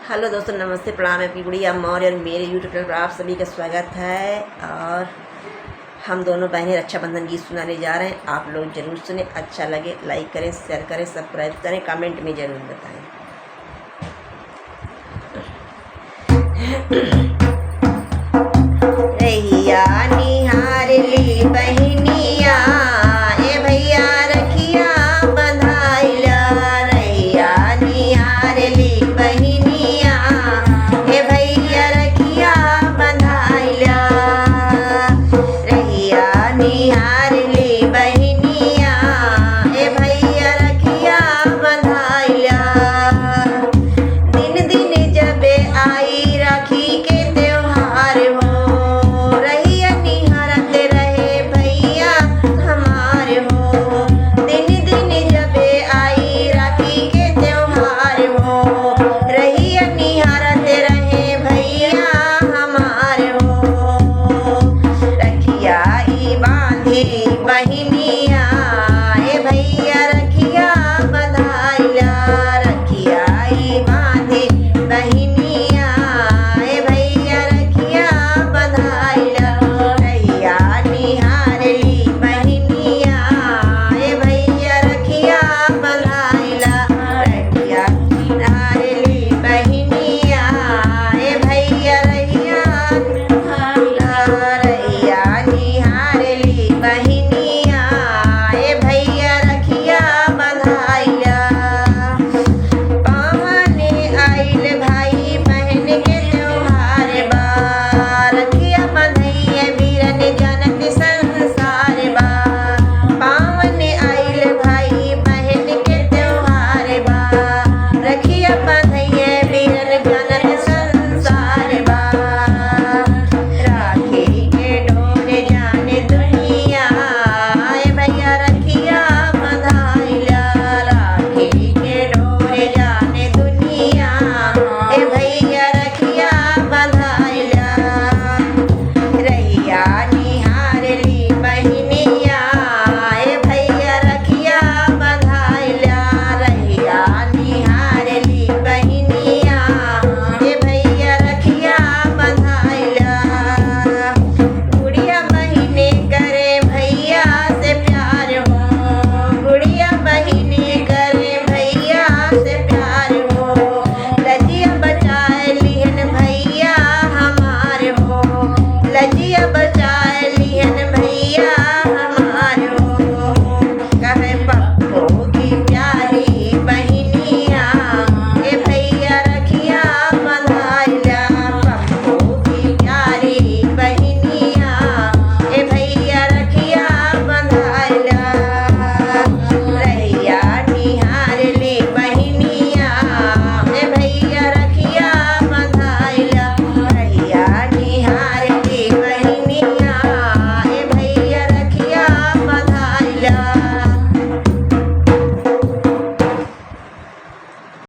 Hello दोस्तों, नमस्ते, प्रणाम। आपकी गुड़िया मौर्य और मेरे यूट्यूब चैनल पर आप सभी का स्वागत है। और हम दोनों बहनें रक्षाबंधन गीत सुनाने जा रहे हैं। आप लोग ज़रूर सुने, अच्छा लगे लाइक करें, शेयर करें, सब्सक्राइब करें, कमेंट में ज़रूर बताएं। रैया निहार ली बहनिया, ए भैया रखिया बंधाइला। रैया निहार ली बहनिया, ए भैया रखिया बंधाइला। रैया निहार ली बहनिया, ए भैया रखिया बंधाइला। दिन दिन जबे आई राखी के त्योहार हो, रैया निहारत रहे भैया हमारे हो। दिन दिन जबे आई राखी के त्योहार हो, रैया निहारत रहे भैया हमारे हो। रखिया ई बांधी बहनिया, ए भैया रखिया बंधाइला।